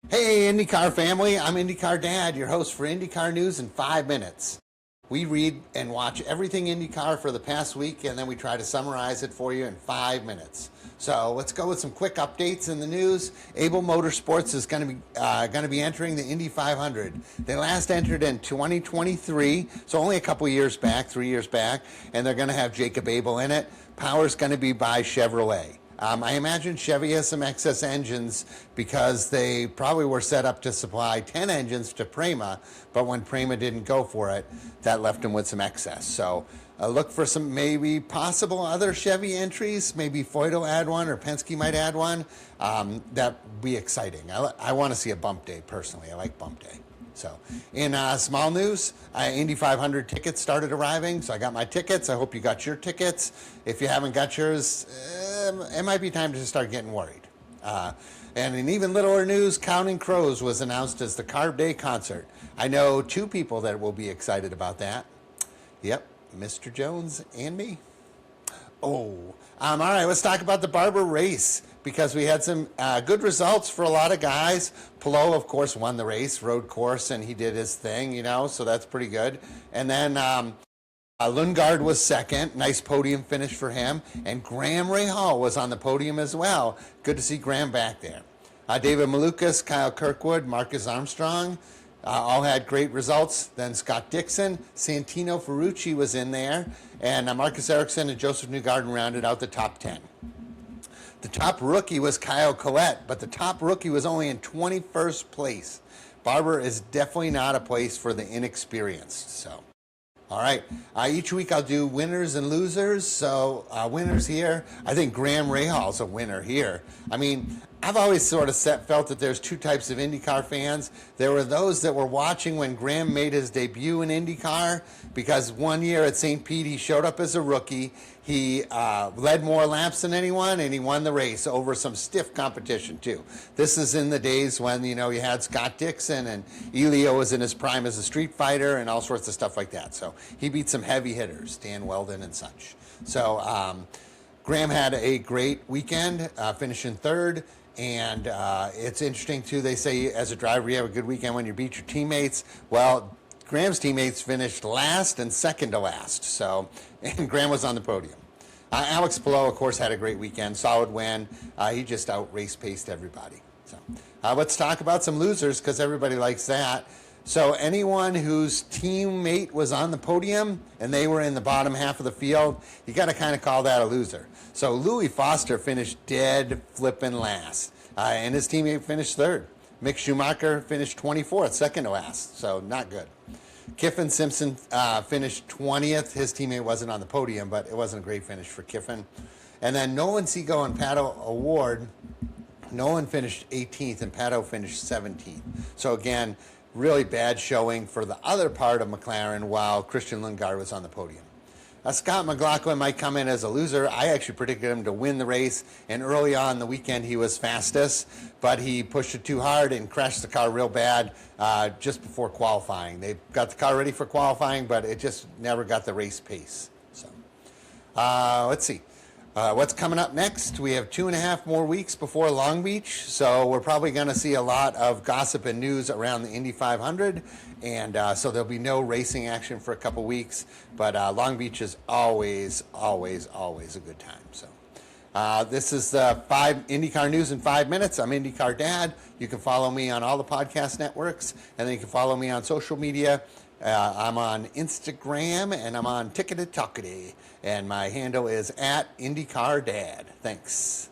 Hey IndyCar family, I'm IndyCar Dad, your host for IndyCar News in 5 minutes. We read and watch everything IndyCar for the past week and then we try to summarize it for you in 5 minutes. So let's go with some quick updates in the news. Able Motorsports is going to be entering the Indy 500. They last entered in 2023, so only a couple years back, 3 years back, and they're going to have Jacob Abel in it. Power's going to be by Chevrolet. I imagine Chevy has some excess engines because they probably were set up to supply 10 engines to Prema, but when Prema didn't go for it, that left them with some excess. So look for some maybe possible other Chevy entries. Maybe Foyt will add one or Penske might add one. That'd be exciting. I want to see a bump day personally. I like bump day. So, in small news, Indy 500 tickets started arriving, so I got my tickets. I hope you got your tickets. If you haven't got yours, it might be time to start getting worried. And in even littler news, Counting Crows was announced as the Carb Day concert. I know two people that will be excited about that. Yep, Mr. Jones and me. All right, let's talk about the Barber race because we had some good results for a lot of guys. Palou, of course, won the race, road course, and he did his thing, so that's pretty good. And then Lundgaard was second. Nice podium finish for him. And Graham Rahal was on the podium as well. Good to see Graham back there. David Malukas, Kyle Kirkwood, Marcus Armstrong all had great results. Then Scott Dixon, Santino Ferrucci was in there. And Marcus Ericsson and Joseph Newgarden rounded out the top 10. The top rookie was Kyle Collette, but the top rookie was only in 21st place. Barber is definitely not a place for the inexperienced. So, all right. Each week I'll do winners and losers. So winners here, I think Graham Rahal's a winner here. I mean, I've always sort of felt that there's two types of IndyCar fans. There were those that were watching when Graham made his debut in IndyCar because one year at St. Pete he showed up as a rookie. He led more laps than anyone, and he won the race over some stiff competition, too. This is in the days when, you had Scott Dixon, and Elio was in his prime as a street fighter, and all sorts of stuff like that. So he beat some heavy hitters, Dan Weldon and such. So Graham had a great weekend, finishing third. And it's interesting, too, they say as a driver, you have a good weekend when you beat your teammates. Well, Graham's teammates finished last and second to last, and Graham was on the podium. Alex Palou, of course, had a great weekend, solid win. He just out-race-paced everybody. So let's talk about some losers because everybody likes that. So anyone whose teammate was on the podium and they were in the bottom half of the field, you got to kind of call that a loser. So Louis Foster finished dead flipping last, and his teammate finished third. Mick Schumacher finished 24th, second to last, so not good. Kiffin Simpson finished 20th. His teammate wasn't on the podium, but it wasn't a great finish for Kiffin. And then Nolan Seago and Pato O'Ward, Nolan finished 18th and Pato finished 17th. So again, really bad showing for the other part of McLaren while Christian Lundgaard was on the podium. Scott McLaughlin might come in as a loser. I actually predicted him to win the race, and early on in the weekend he was fastest, but he pushed it too hard and crashed the car real bad just before qualifying. They got the car ready for qualifying, but it just never got the race pace. So let's see. What's coming up next? We have 2.5 more weeks before Long Beach, so we're probably going to see a lot of gossip and news around the Indy 500, and so there'll be no racing action for a couple weeks, but Long Beach is always, always, always a good time. So this is IndyCar News in 5 minutes. I'm IndyCar Dad. You can follow me on all the podcast networks, and then you can follow me on social media. I'm on Instagram and I'm on Tickety Talkety, and my handle is @IndyCarDad. Thanks.